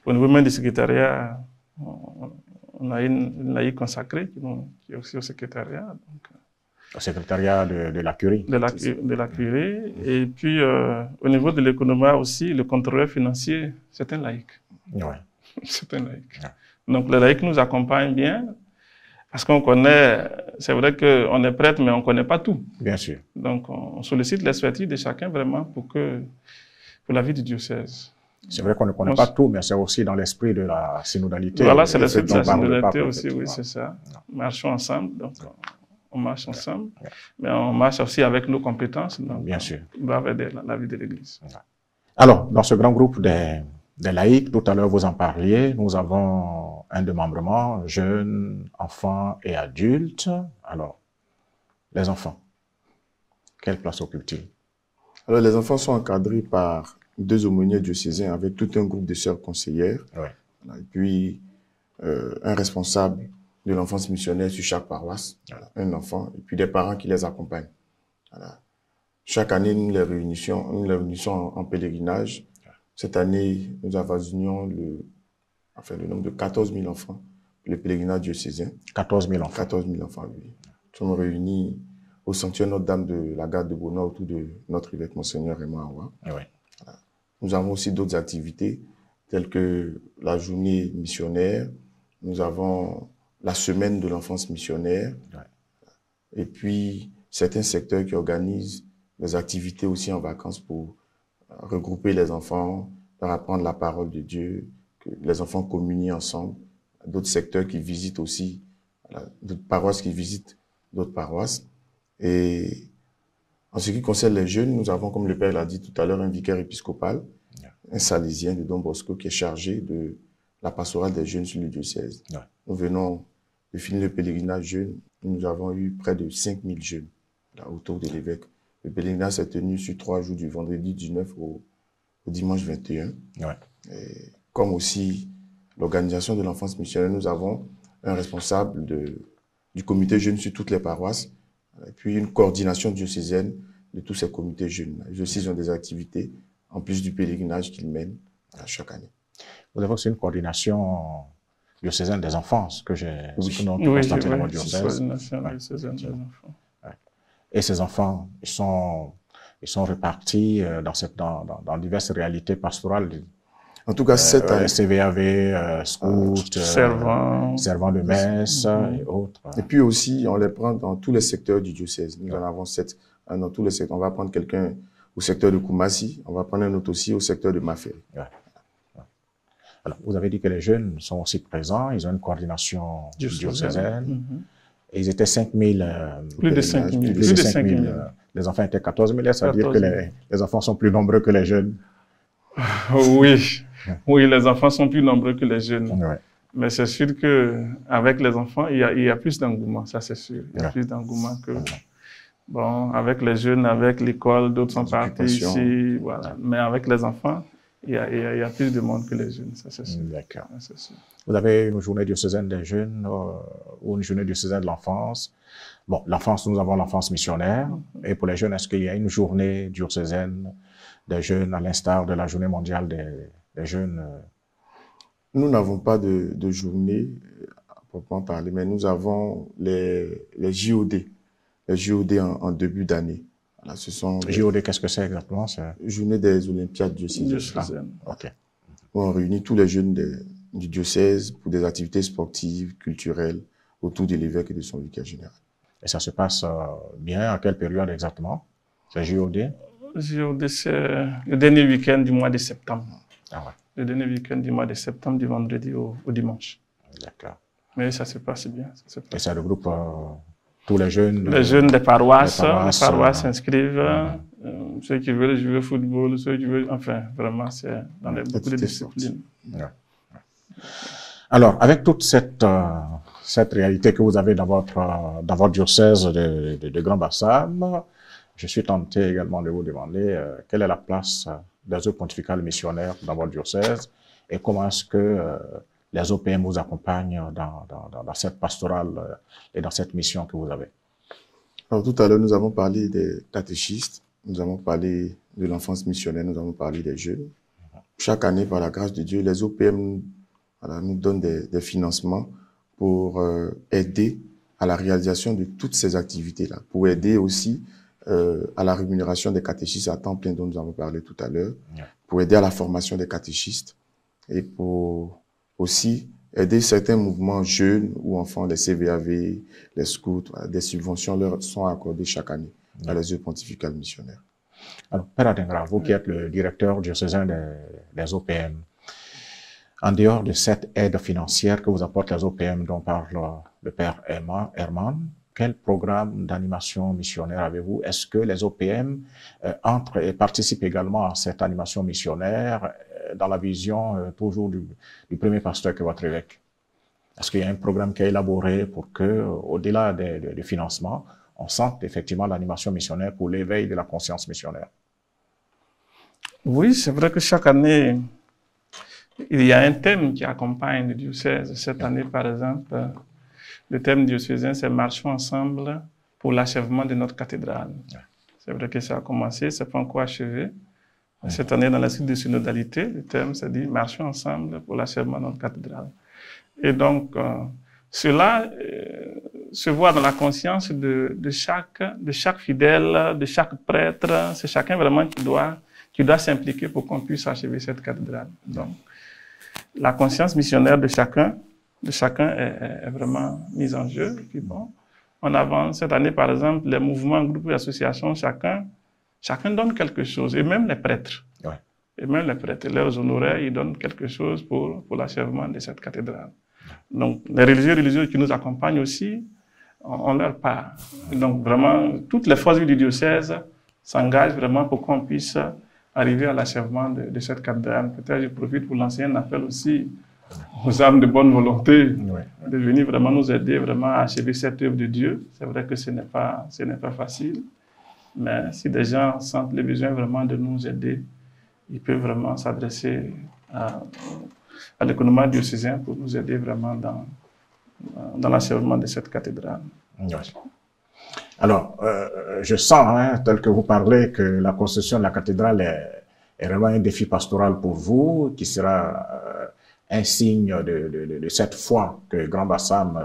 Au niveau même du secrétariat, on a une laïque consacrée qui est aussi au secrétariat. Donc, au secrétariat de la curie. De la curie. Et puis, au niveau de l'économie aussi, le contrôleur financier, c'est un laïc. Ouais. C'est un laïc. Ouais. Donc, le laïc nous accompagne bien. Parce qu'on connaît, c'est vrai qu'on est prêtre, mais on ne connaît pas tout. Bien sûr. Donc, on sollicite l'expertise de chacun vraiment pour la vie du diocèse. C'est vrai qu'on ne connaît pas tout, mais c'est aussi dans l'esprit de la synodalité. Voilà, c'est l'esprit de la synodalité aussi, oui, c'est ça. Marchons ensemble, donc on marche ensemble, mais on marche aussi avec nos compétences. Donc, bien sûr. On doit aider la vie de l'Église. Alors, dans ce grand groupe des laïcs, tout à l'heure vous en parliez, nous avons un démembrement, jeunes, enfants et adultes. Alors, les enfants, quelle place occupent-ils? Alors, les enfants sont encadrés par 2 aumôniers diocésains avec tout un groupe de sœurs conseillères. Ouais. Et puis, un responsable de l'enfance missionnaire sur chaque paroisse, un enfant, et puis des parents qui les accompagnent. Voilà. Chaque année, nous les réunissons en pèlerinage. Cette année, nous avoisinions le nombre de 14 000 enfants, le pèlerinage diocésain. 14 000 enfants. 14 000 enfants, oui. Nous sommes réunis au sanctuaire Notre-Dame de la Garde de Beaunois autour de notre évêque Monseigneur Raymond Awa. Oui. Voilà. Nous avons aussi d'autres activités telles que la journée missionnaire. Nous avons la semaine de l'enfance missionnaire. Ouais. Et puis, certains secteurs qui organisent des activités aussi en vacances pour regrouper les enfants, leur apprendre la parole de Dieu, que les enfants communient ensemble. D'autres secteurs qui visitent aussi, d'autres paroisses qui visitent d'autres paroisses. Et en ce qui concerne les jeunes, nous avons, comme le Père l'a dit tout à l'heure, un vicaire épiscopal, un salésien de Don Bosco qui est chargé de la pastorale des jeunes sur le diocèse. Ouais. Nous venons de finir le pèlerinage jeune. Nous avons eu près de 5000 jeunes là, autour de l'évêque. Le pèlerinage s'est tenu sur 3 jours, du vendredi 19 au dimanche 21. Ouais. Et comme aussi l'organisation de l'enfance missionnaire, nous avons un responsable du comité jeune sur toutes les paroisses, et puis une coordination diocésaine de tous ces comités jeunes. Ils aussi ont des activités, en plus du pèlerinage qu'ils mènent chaque année. Vous avez aussi une coordination diocésaine des enfants, ce que j'ai constaté dans votre diocèse. Et ces enfants, ils sont répartis dans diverses réalités pastorales. En tout cas, cette année. CVAV, scouts, servants de messe et autres. Et puis aussi, on les prend dans tous les secteurs du diocèse. Nous en avons 7 dans tous les secteurs. On va prendre quelqu'un au secteur de Koumassi, on va prendre un autre aussi au secteur de Mafé. Ouais. Alors, vous avez dit que les jeunes sont aussi présents, ils ont une coordination diocésaine. Et ils étaient 5 000. Plus de 5 000. Plus de 5 000. Les enfants étaient 14 000, ça veut dire que les enfants sont plus nombreux que les jeunes. Oui. Oui, les enfants sont plus nombreux que les jeunes. Ouais. Mais c'est sûr qu'avec les enfants, il y a plus d'engouement, ça c'est sûr. Il y a plus d'engouement que... Bon, avec les jeunes, avec l'école, d'autres sont partis ici, voilà. Mais avec les enfants, il y a plus de monde que les jeunes, ça c'est sûr. D'accord. Vous avez une journée diocésaine des jeunes ou une journée diocésaine de l'enfance. Bon, l'enfance, nous avons l'enfance missionnaire. Et pour les jeunes, est-ce qu'il y a une journée diocésaine des jeunes à l'instar de la journée mondiale des jeunes? Nous n'avons pas de journée à proprement parler, mais nous avons les JOD. Les JOD en début d'année. Voilà, ce sont JOD, qu'est-ce que c'est exactement? Journée des Olympiades diocésaines. Ok. On réunit tous les jeunes du diocèse pour des activités sportives, culturelles, autour de l'évêque et de son vicaire général. Et ça se passe bien? À quelle période exactement? C'est JOD? JOD, c'est le dernier week-end du mois de septembre. Ah ouais. Le dernier week-end du mois de septembre, du vendredi au dimanche. D'accord. Mais ça se passe bien. Et ça regroupe tous les jeunes? Les jeunes des paroisses. Les paroisses s'inscrivent. Ceux qui veulent jouer au football, ceux qui veulent... Enfin, vraiment, c'est dans beaucoup de disciplines. Ouais. Alors, avec toute cette réalité que vous avez dans votre diocèse de Grand Bassam, je suis tenté également de vous demander quelle est la place des œuvres pontificales missionnaires dans votre diocèse et comment est-ce que les OPM vous accompagnent dans cette pastorale et dans cette mission que vous avez? Alors, tout à l'heure, nous avons parlé des catéchistes, nous avons parlé de l'enfance missionnaire, nous avons parlé des jeunes. Chaque année, par la grâce de Dieu, les OPM nous donnent des financements pour aider à la réalisation de toutes ces activités-là, pour aider aussi à la rémunération des catéchistes à temps plein dont nous avons parlé tout à l'heure, pour aider à la formation des catéchistes et pour aussi aider certains mouvements jeunes ou enfants, les CVAV, les scouts. Des subventions leur sont accordées chaque année à les œuvres pontificales missionnaires. Alors, Père Adingra, vous qui êtes le directeur diocésain des OPM, en dehors de cette aide financière que vous apportent les OPM dont parle le Père Herman, quel programme d'animation missionnaire avez-vous? Est-ce que les OPM entrent et participent également à cette animation missionnaire dans la vision toujours du premier pasteur que votre évêque? Est-ce qu'il y a un programme qui est élaboré pour que, au-delà du financement, on sente effectivement l'animation missionnaire pour l'éveil de la conscience missionnaire? Oui, c'est vrai que chaque année, il y a un thème qui accompagne le diocèse. Cette année, par exemple, le thème diocésain, c'est « Marchons ensemble pour l'achèvement de notre cathédrale ». C'est vrai que ça a commencé, c'est pas encore achevé. Cette année, dans la suite de synodalité, le thème, c'est dit « Marchons ensemble pour l'achèvement de notre cathédrale ». Et donc, cela se voit dans la conscience de chaque fidèle, de chaque prêtre. C'est chacun vraiment qui doit s'impliquer pour qu'on puisse achever cette cathédrale. Donc, la conscience missionnaire de chacun est vraiment mise en jeu. Et puis bon, on avance. Cette année, par exemple, les mouvements, groupes et associations, chacun donne quelque chose, et même les prêtres. Ouais. Et même les prêtres, leurs honoraires, ils donnent quelque chose pour l'achèvement de cette cathédrale. Donc, les religieux qui nous accompagnent aussi, on leur part. Donc, vraiment, toutes les forces du diocèse s'engagent vraiment pour qu'on puisse arriver à l'achèvement de cette cathédrale. Peut-être je profite pour lancer un appel aussi aux âmes de bonne volonté de venir vraiment nous aider vraiment à achever cette œuvre de Dieu. C'est vrai que ce n'est pas facile, mais si des gens sentent le besoin vraiment de nous aider, ils peuvent vraiment s'adresser à l'économie diocésaine pour nous aider vraiment dans l'achèvement de cette cathédrale. Oui. Alors, je sens, tel que vous parlez, que la construction de la cathédrale est vraiment un défi pastoral pour vous, qui sera un signe de cette foi que Grand Bassam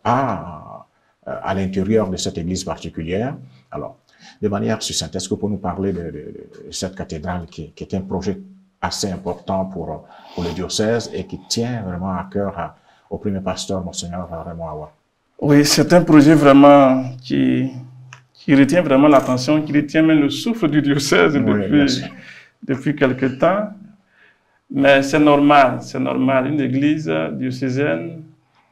a à l'intérieur de cette église particulière. Alors, de manière succincte, est-ce que vous pouvez nous parler de cette cathédrale qui est un projet assez important pour le diocèse et qui tient vraiment à cœur au premier pasteur, Monseigneur Raymond Awa? Oui, c'est un projet vraiment qui retient vraiment l'attention, qui retient même le souffle du diocèse depuis quelque temps. Mais c'est normal. Une église diocésaine,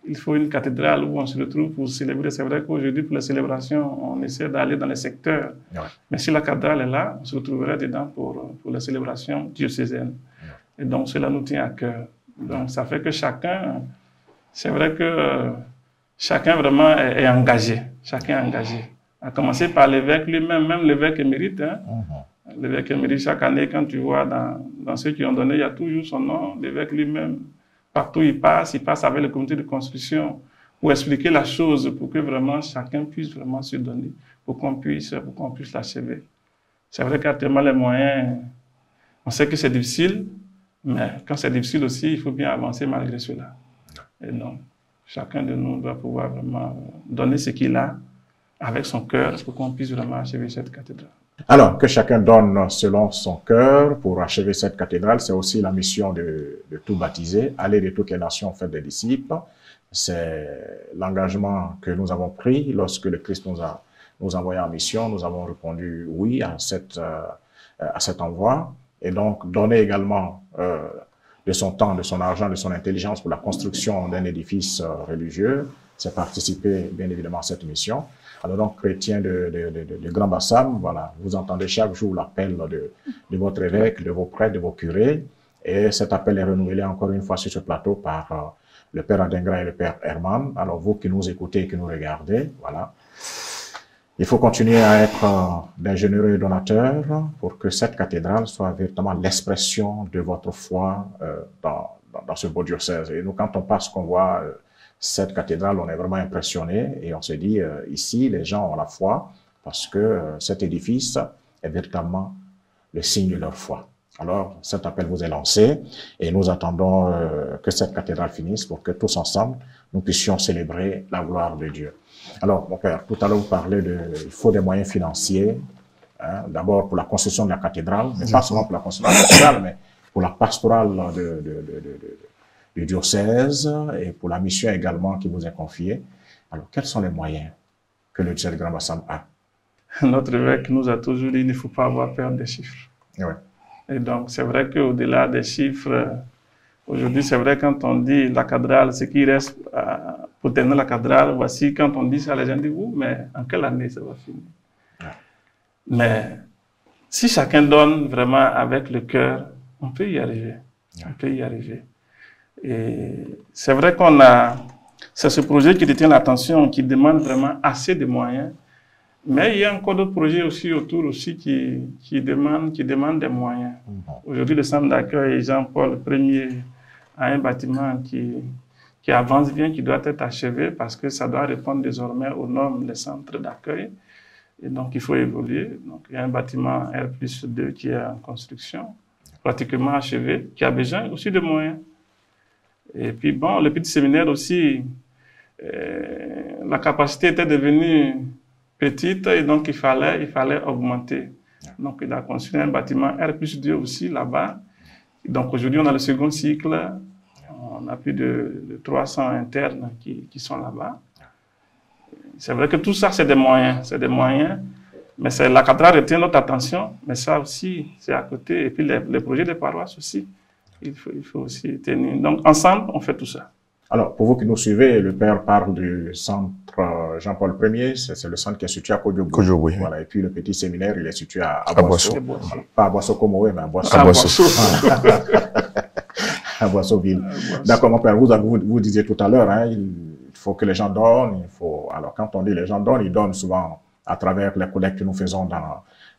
il faut une cathédrale où on se retrouve pour célébrer. C'est vrai qu'aujourd'hui, pour les célébrations, on essaie d'aller dans les secteurs. Ouais. Mais si la cathédrale est là, on se retrouverait dedans pour les célébrations diocésaines. Ouais. Et donc, cela nous tient à cœur. Donc, ça fait que c'est vrai que chacun vraiment est engagé. Chacun est engagé. À commencer par l'évêque lui-même, même l'évêque émérite. L'évêque émérite, chaque année, quand tu vois dans ceux qui ont donné, il y a toujours son nom. L'évêque lui-même, partout il passe avec le comité de construction pour expliquer la chose, pour que vraiment chacun puisse vraiment se donner, pour qu'on puisse l'achever. C'est vrai qu'actuellement, les moyens, on sait que c'est difficile, mais quand c'est difficile aussi, il faut bien avancer malgré cela. Et donc, chacun de nous doit pouvoir vraiment donner ce qu'il a avec son cœur pour qu'on puisse vraiment achever cette cathédrale. Alors, que chacun donne selon son cœur pour achever cette cathédrale, c'est aussi la mission de tout baptiser, aller de toutes les nations faire des disciples. C'est l'engagement que nous avons pris lorsque le Christ nous a envoyés en mission. Nous avons répondu oui à cet envoi, et donc donner également de son temps, de son argent, de son intelligence pour la construction d'un édifice religieux, c'est participer bien évidemment à cette mission. Alors donc, chrétiens de Grand Bassam, voilà, vous entendez chaque jour l'appel de votre évêque, de vos prêtres, de vos curés, et cet appel est renouvelé encore une fois sur ce plateau par le Père Adingra et le Père Herman. Alors vous qui nous écoutez et qui nous regardez, voilà, il faut continuer à être des généreux donateurs pour que cette cathédrale soit véritablement l'expression de votre foi dans ce beau diocèse. Et nous, quand on passe, qu'on voit cette cathédrale, on est vraiment impressionné et on se dit, ici, les gens ont la foi parce que cet édifice est véritablement le signe de leur foi. Alors, cet appel vous est lancé et nous attendons que cette cathédrale finisse pour que tous ensemble, nous puissions célébrer la gloire de Dieu. Alors, mon père, tout à l'heure, vous parlez il faut des moyens financiers, hein, d'abord pour la construction de la cathédrale, mais pas seulement pour la construction de la cathédrale, mais pour la pastorale du diocèse et pour la mission également qui vous est confiée. Alors, quels sont les moyens que le diocèse de Grand Bassam a? Notre évêque nous a toujours dit qu'il ne faut pas avoir peur des chiffres. Ouais. Et donc, c'est vrai qu'au-delà des chiffres, aujourd'hui, c'est vrai quand on dit la cathédrale, ce qui reste pour tenir la cathédrale, voici quand on dit ça, les gens disent, oui, mais en quelle année ça va finir? Ouais. Mais si chacun donne vraiment avec le cœur, on peut y arriver. Ouais. On peut y arriver. Et c'est vrai c'est ce projet qui détient l'attention, qui demande vraiment assez de moyens. Mais il y a encore d'autres projets aussi autour aussi qui demandent des moyens. Aujourd'hui, le centre d'accueil Jean-Paul Ier a un bâtiment qui avance bien, qui doit être achevé parce que ça doit répondre désormais aux normes des centres d'accueil. Et donc, il faut évoluer. Donc, il y a un bâtiment R+2 qui est en construction, pratiquement achevé, qui a besoin aussi de moyens. Et puis, bon, le petit séminaire aussi, la capacité était devenue petite et donc il fallait augmenter. Donc, il a construit un bâtiment R+2 aussi là-bas. Donc, aujourd'hui, on a le second cycle. On a plus de 300 internes qui sont là-bas. C'est vrai que tout ça, c'est des moyens. C'est des moyens. Mais la cathédrale retient notre attention. Mais ça aussi, c'est à côté. Et puis, les projets des paroisses aussi. Il faut aussi tenir. Donc, ensemble, on fait tout ça. Alors, pour vous qui nous suivez, le père parle du centre Jean-Paul Ier, c'est le centre qui est situé à Kodjobo. Voilà. Et puis le petit séminaire, il est situé à Boisseau. Pas à Boisseau-Komoé, mais à Boisseau. À Boisseau-Ville. D'accord, mon père, vous disiez tout à l'heure, hein, il faut que les gens donnent. Alors, quand on dit les gens donnent, ils donnent souvent à travers les collectes que nous faisons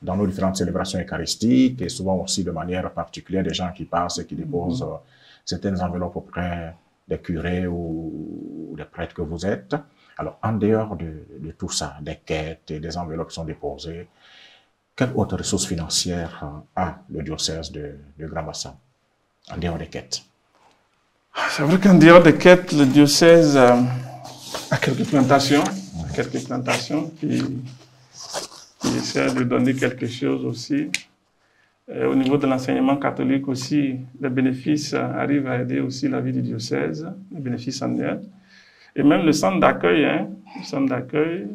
dans nos différentes célébrations eucharistiques et souvent aussi de manière particulière des gens qui passent et qui déposent certaines enveloppes auprès des curés ou des prêtres que vous êtes. Alors, en dehors de tout ça, des quêtes et des enveloppes qui sont déposées, quelle autre ressource financière a le diocèse de Grand Bassam, en dehors des quêtes? C'est vrai qu'en dehors des quêtes, le diocèse a quelques plantations, qui essaient de donner quelque chose aussi. Au niveau de l'enseignement catholique aussi, les bénéfices arrivent à aider aussi la vie du diocèse, les bénéfices annuels. Et même le centre d'accueil,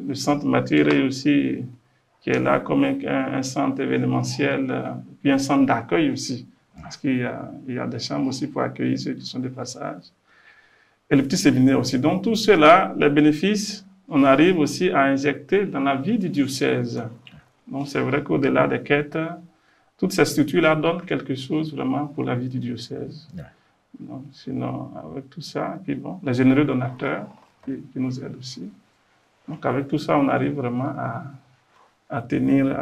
le centre Mathieu aussi, qui est là comme un centre événementiel, puis un centre d'accueil aussi, parce qu'il y a des chambres aussi pour accueillir ceux qui sont de passage. Et le petit séminaire aussi. Donc tout cela, les bénéfices, on arrive aussi à injecter dans la vie du diocèse. Donc c'est vrai qu'au-delà des quêtes, toutes ces structures-là donnent quelque chose vraiment pour la vie du diocèse. Ouais. Donc, sinon, avec tout ça, puis bon, les généreux donateurs qui nous aident aussi. Donc, avec tout ça, on arrive vraiment à tenir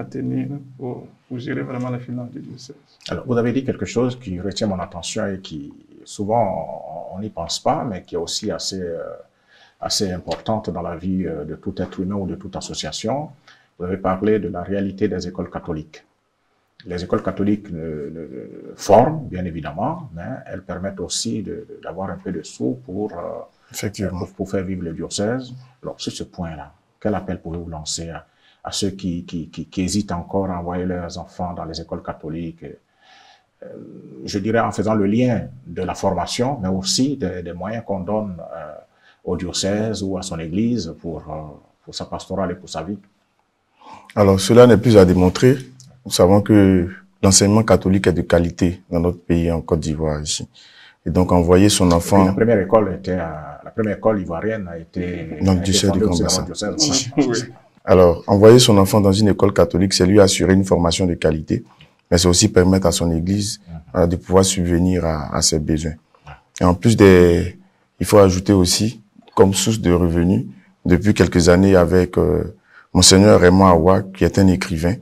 pour gérer vraiment les finances du diocèse. Alors, vous avez dit quelque chose qui retient mon attention et qui, souvent, on n'y pense pas, mais qui est aussi assez importante dans la vie de tout être humain ou de toute association. Vous avez parlé de la réalité des écoles catholiques. Les écoles catholiques forment, bien évidemment, mais elles permettent aussi d'avoir un peu de sous pour faire vivre le diocèse. Alors, sur ce point-là, quel appel pouvez-vous lancer à ceux qui hésitent encore à envoyer leurs enfants dans les écoles catholiques? Je dirais en faisant le lien de la formation, mais aussi des moyens qu'on donne au diocèse ou à son église pour sa pastorale et pour sa vie. Alors, cela n'est plus à démontrer. Nous savons que l'enseignement catholique est de qualité dans notre pays, en Côte d'Ivoire, ici. Et donc, envoyer son enfant... La première école ivoirienne a été... Dans le diocèse de Grand Bassam. Oui. Alors, envoyer son enfant dans une école catholique, c'est lui assurer une formation de qualité, mais c'est aussi permettre à son église de pouvoir subvenir à ses besoins. Et en plus il faut ajouter aussi, comme source de revenus, depuis quelques années avec Monseigneur Raymond Awa, qui est un écrivain.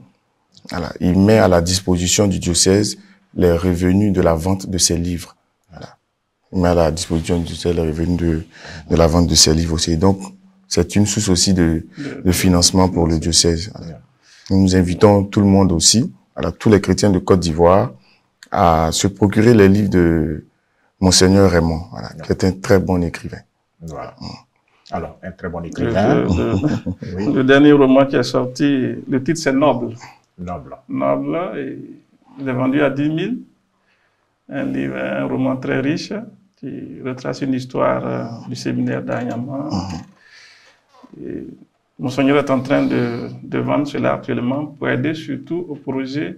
Voilà, il met à la disposition du diocèse les revenus de la vente de ses livres. Voilà. met à la disposition du diocèse les revenus de la vente de ses livres aussi. Donc, c'est une source aussi de financement pour le diocèse. Voilà. Nous invitons tout le monde aussi, tous les chrétiens de Côte d'Ivoire, à se procurer les livres de Monseigneur Raymond, voilà, qui est un très bon écrivain. Voilà. Alors, un très bon écrivain. Oui. Le dernier roman qui est sorti, le titre c'est Noble. Noble. Noble, et il est vendu à 10 000. Un roman très riche qui retrace une histoire du séminaire d'Anyama. Monseigneur est en train de vendre cela actuellement pour aider surtout au projet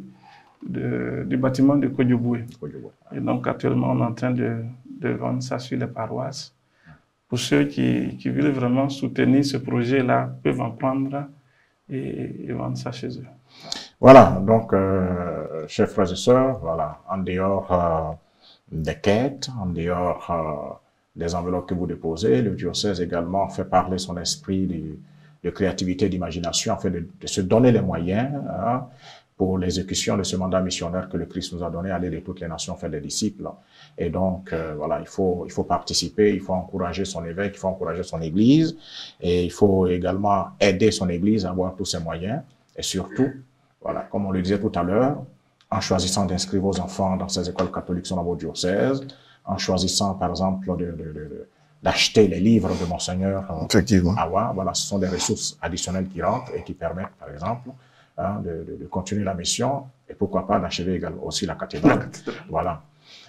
du bâtiment de Kodjoboué. Et donc actuellement on est en train de vendre ça sur les paroisses. Pour ceux qui veulent vraiment soutenir ce projet-là, peuvent en prendre et vendre ça chez eux. Voilà, donc, chers frères et sœurs, voilà, en dehors des quêtes, en dehors des enveloppes que vous déposez, le diocèse également fait parler son esprit de créativité, d'imagination, afin de se donner les moyens pour l'exécution de ce mandat missionnaire que le Christ nous a donné, aller de toutes les nations faire des disciples. Et donc, voilà, il faut participer, il faut encourager son évêque, il faut encourager son église, et il faut également aider son église à avoir tous ces moyens, et surtout, voilà, comme on le disait tout à l'heure, en choisissant d'inscrire vos enfants dans ces écoles catholiques dans votre diocèse, en choisissant, par exemple, d'acheter les livres de Monseigneur. Effectivement. Voilà, ce sont des ressources additionnelles qui rentrent et qui permettent, par exemple, de continuer la mission et pourquoi pas d'achever également aussi la cathédrale. Voilà.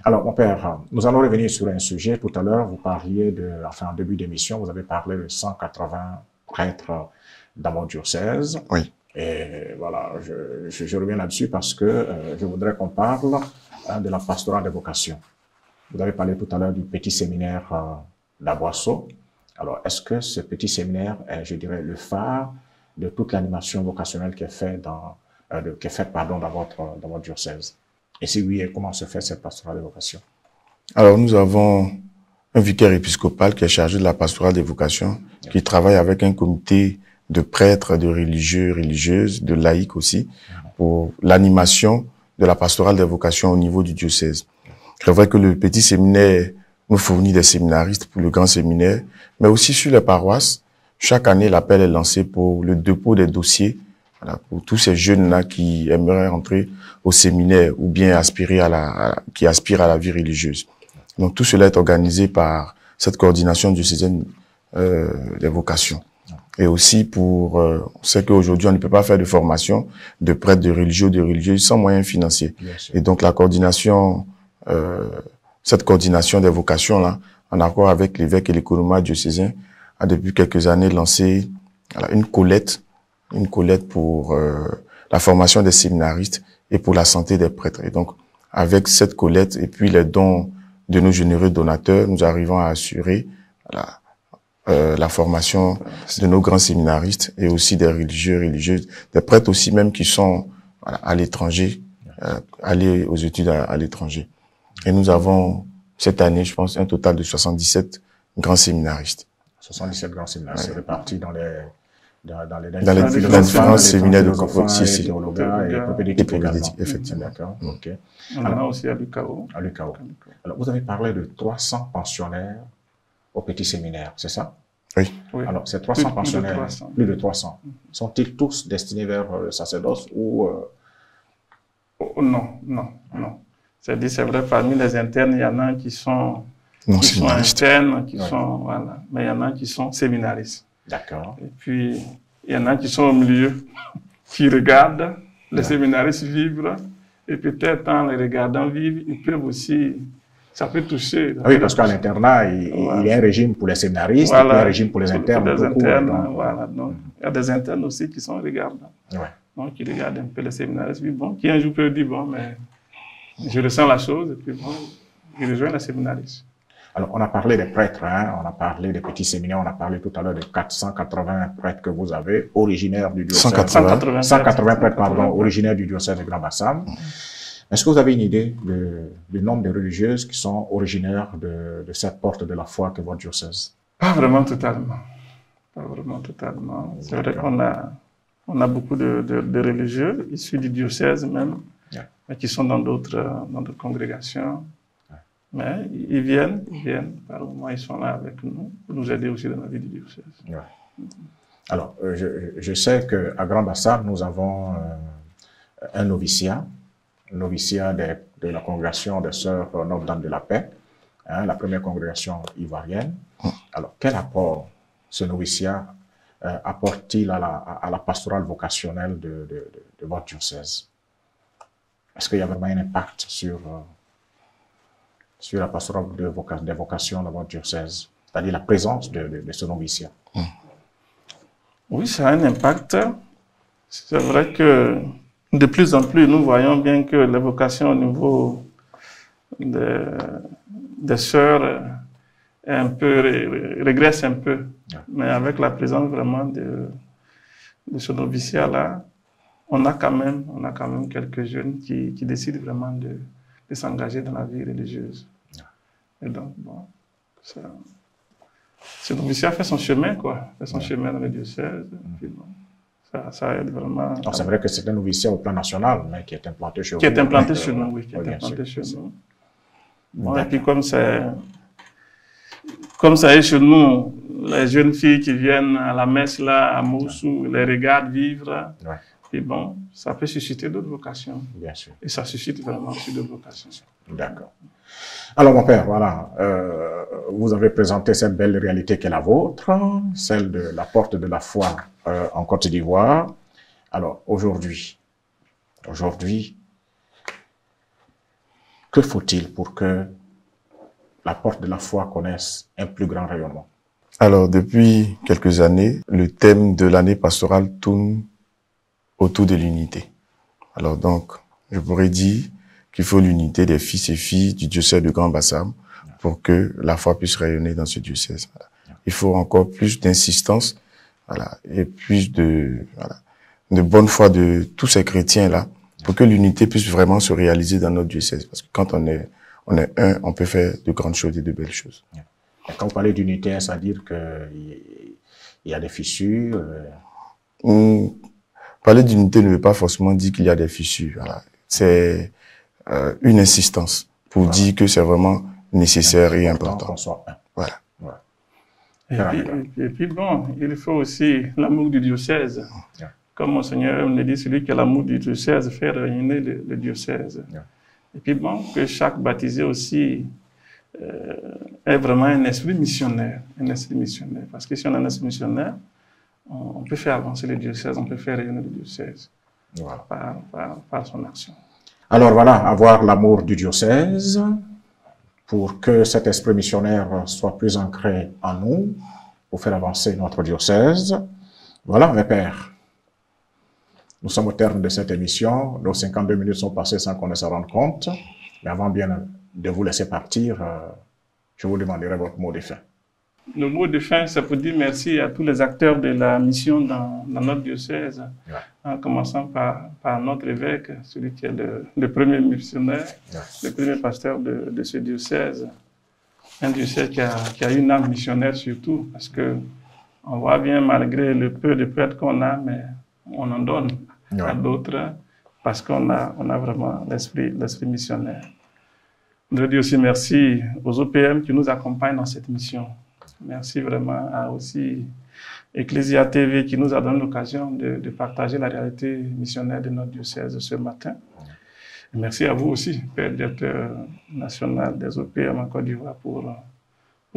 Alors, mon père, nous allons revenir sur un sujet. Tout à l'heure, vous parliez en début d'émission, vous avez parlé de 180 prêtres dans votre diocèse. Oui. Et voilà, je reviens là-dessus parce que je voudrais qu'on parle de la pastorale des vocations. Vous avez parlé tout à l'heure du petit séminaire d'Aboisseau. Alors, est-ce que ce petit séminaire est, je dirais, le phare de toute l'animation vocationnelle qui est faite dans votre diocèse? Et si oui, comment se fait cette pastorale des vocations? Alors, nous avons un vicaire épiscopal qui est chargé de la pastorale des vocations, qui travaille avec un comité de prêtres, de religieux, religieuses, de laïcs aussi, pour l'animation de la pastorale des vocations au niveau du diocèse. C'est vrai que le petit séminaire nous fournit des séminaristes pour le grand séminaire, mais aussi sur les paroisses. Chaque année, l'appel est lancé pour le dépôt des dossiers, voilà, pour tous ces jeunes-là qui aimeraient entrer au séminaire ou bien qui aspirent à la vie religieuse. Donc tout cela est organisé par cette coordination diocésaine des vocations. Et aussi on sait qu'aujourd'hui, on ne peut pas faire de formation de prêtres, de religieux, de religieuses sans moyens financiers. Et donc, cette coordination des vocations-là, en accord avec l'évêque et l'économat diocésain, a depuis quelques années lancé une collecte pour la formation des séminaristes et pour la santé des prêtres. Et donc, avec cette collecte et puis les dons de nos généreux donateurs, nous arrivons à assurer la formation de nos grands séminaristes et aussi des religieux, religieuses, des prêtres aussi même qui sont à l'étranger, aller aux études à l'étranger. Et nous avons cette année, je pense, un total de 77 grands séminaristes. 77 grands séminaristes répartis dans les différents séminaires de conférences, et propédétiques, effectivement. D'accord, ok. On en a aussi à l'UCAO. Alors, vous avez parlé de 300 pensionnaires au petit séminaire, c'est ça? Oui. Alors, ces 300 pensionnaires, plus de 300, sont-ils tous destinés vers le sacerdoce ou... Non. C'est-à-dire, c'est vrai, parmi les internes, il y en a qui sont internes, voilà. Mais il y en a qui sont séminaristes. D'accord. Et puis, il y en a qui sont au milieu, qui regardent les séminaristes vivre, et peut-être en les regardant vivre, ils peuvent aussi... Ça peut toucher. Oui, parce qu'en internat, il y a un régime pour les séminaristes, il y a un régime pour les internes. Donc, il y a des internes aussi qui sont regardants. Donc, qui regardent un peu les séminaristes, puis qui un jour peuvent dire, mais je ressens la chose, et puis ils rejoignent les séminaristes. Alors, on a parlé des prêtres, on a parlé des petits séminaires, on a parlé tout à l'heure de 480 prêtres que vous avez, originaires du diocèse. 180 prêtres, originaires du diocèse de Grand Bassam. Est-ce que vous avez une idée du nombre de religieuses qui sont originaires de cette porte de la foi que votre diocèse? Pas vraiment totalement. C'est vrai qu'on a beaucoup de religieux issus du diocèse même, mais qui sont dans d'autres congrégations. Mais ils viennent, par moment, ils sont là avec nous, pour nous aider aussi dans la vie du diocèse. Ouais. Alors, je sais qu'à Grand Bassam, nous avons un noviciat de la congrégation des Sœurs Notre-Dame de la Paix, hein, la première congrégation ivoirienne. Alors, quel apport ce noviciat apporte-t-il à la pastorale vocationnelle de votre diocèse? Est-ce qu'il y a vraiment un impact sur la pastorale des vocations de votre diocèse, c'est-à-dire la présence de ce noviciat? Oui, ça a un impact. C'est vrai que de plus en plus, nous voyons bien que les vocations au niveau des sœurs régressent un peu. Mais avec la présence vraiment de ce noviciat-là, on a quand même quelques jeunes qui décident vraiment de s'engager dans la vie religieuse. Et donc, bon, ce noviciat fait son chemin, quoi. Fait son chemin dans le diocèse. Puis bon, ça aide vraiment. Donc, c'est vrai que c'est un noviciat au plan national, mais qui est implanté chez vous. Qui est implanté chez nous, oui, qui est implanté chez nous. Bon, et puis comme ça est chez nous, les jeunes filles qui viennent à la messe là, à Moussou, les regardent vivre. Ouais. Et bon, ça peut susciter d'autres vocations. Bien sûr. Et ça suscite vraiment aussi d'autres vocations. D'accord. Alors, mon père, voilà, vous avez présenté cette belle réalité qui est la vôtre, celle de la porte de la foi en Côte d'Ivoire. Alors, aujourd'hui, que faut-il pour que la porte de la foi connaisse un plus grand rayonnement? Alors, depuis quelques années, le thème de l'année pastorale tourne autour de l'unité. Alors donc, je pourrais dire qu'il faut l'unité des fils et filles du diocèse de Grand Bassam pour que la foi puisse rayonner dans ce diocèse. Voilà. Il faut encore plus d'insistance, voilà, et plus de bonne foi de tous ces chrétiens-là pour que l'unité puisse vraiment se réaliser dans notre diocèse. Parce que quand on est un, on peut faire de grandes choses et de belles choses. Et quand vous parlez d'unité, ça veut dire qu'il y a des fissures Parler d'unité ne veut pas forcément dire qu'il y a des fissures. Voilà. C'est une insistance pour dire que c'est vraiment nécessaire et important. Qu'on soit un. Voilà. Et puis bon, il faut aussi l'amour du diocèse. Comme Monseigneur me dit, celui qui a l'amour du diocèse fait rayonner le diocèse. Et puis bon, que chaque baptisé aussi ait vraiment un esprit missionnaire. Parce que si on a un esprit missionnaire, on peut faire avancer le diocèse, on peut faire rayonner le diocèse par son action. Alors voilà, avoir l'amour du diocèse pour que cet esprit missionnaire soit plus ancré en nous, pour faire avancer notre diocèse. Voilà, mes pères. Nous sommes au terme de cette émission. Nos 52 minutes sont passées sans qu'on ne se rende compte. Mais avant bien de vous laisser partir, je vous demanderai votre mot de fin. Le mot de fin, c'est pour dire merci à tous les acteurs de la mission dans notre diocèse, en commençant par notre évêque, celui qui est le premier missionnaire, le premier pasteur de ce diocèse. Un diocèse qui a une âme missionnaire surtout, parce que on voit bien, malgré le peu de prêtres qu'on a, mais on en donne à d'autres, parce qu'on a vraiment l'esprit missionnaire. Je dis aussi merci aux OPM qui nous accompagnent dans cette mission. Merci vraiment à aussi Ecclesia TV qui nous a donné l'occasion de partager la réalité missionnaire de notre diocèse ce matin. Et merci à vous aussi, Père directeur national des OPM en Côte d'Ivoire, pour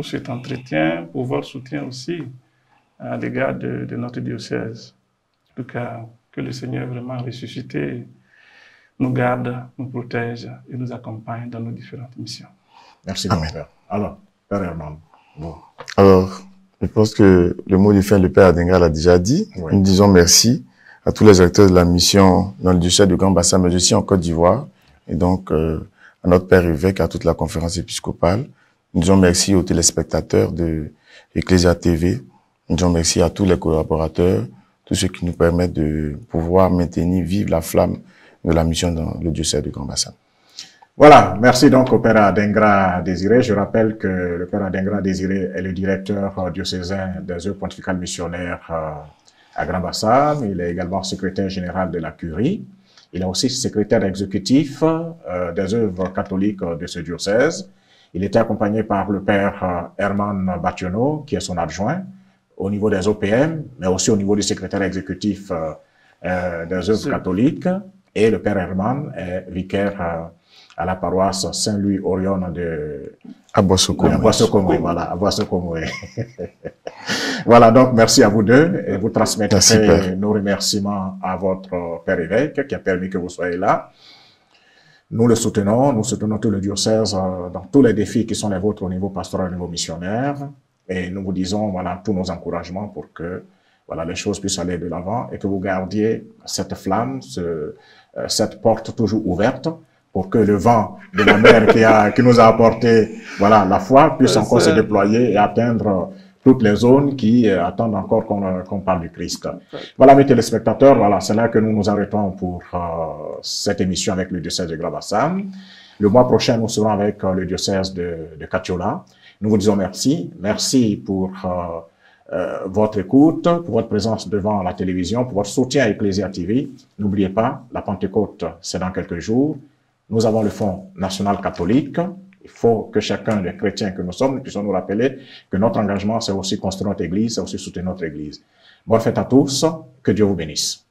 cet entretien, pour votre soutien aussi à l'égard de notre diocèse. En tout cas, que le Seigneur vraiment ressuscité nous garde, nous protège et nous accompagne dans nos différentes missions. Merci, mon Père. Alors, Père Herman. Bon. Alors, je pense que le mot de fin, le Père Adenga l'a déjà dit. Nous disons merci à tous les acteurs de la mission dans le diocèse de Grand Bassam, mais aussi en Côte d'Ivoire. Et donc, à notre Père évêque, à toute la conférence épiscopale. Nous disons merci aux téléspectateurs de Ecclesia TV. Nous disons merci à tous les collaborateurs, tous ceux qui nous permettent de pouvoir maintenir vive la flamme de la mission dans le diocèse de Grand Bassam. Voilà, merci donc au Père Adengra Désiré. Je rappelle que le Père Adengra Désiré est le directeur diocésain des œuvres pontificales missionnaires à Grand Bassam. Il est également secrétaire général de la Curie. Il est aussi secrétaire exécutif des œuvres catholiques de ce diocèse. Il était accompagné par le père Herman Bationo, qui est son adjoint, au niveau des OPM, mais aussi au niveau du secrétaire exécutif des œuvres catholiques. Et le père Herman est vicaire à la paroisse Saint-Louis-Orion de Aboisseau-Comoué. Voilà, Aboisseau-Comoué. Voilà, donc merci à vous deux et vous transmettrez nos remerciements à votre père évêque qui a permis que vous soyez là. Nous le soutenons, nous soutenons tout le diocèse dans tous les défis qui sont les vôtres au niveau pastoral, au niveau missionnaire. Et nous vous disons, voilà, tous nos encouragements pour que, voilà, les choses puissent aller de l'avant et que vous gardiez cette flamme, cette porte toujours ouverte pour que le vent de la mer qui nous a apporté, voilà, la foi puisse encore se déployer et atteindre toutes les zones qui attendent encore qu'on parle du Christ. Voilà, mes téléspectateurs, voilà, c'est là que nous nous arrêtons pour cette émission avec le diocèse de Grand-Bassam. Le mois prochain, nous serons avec le diocèse de Katiola. Nous vous disons merci. Merci pour votre écoute, pour votre présence devant la télévision, pour votre soutien à Ecclesia TV. N'oubliez pas, la Pentecôte, c'est dans quelques jours. Nous avons le Fonds national catholique. Il faut que chacun des chrétiens que nous sommes puisse nous rappeler que notre engagement, c'est aussi construire notre Église, c'est aussi soutenir notre Église. Bonne fête à tous. Que Dieu vous bénisse.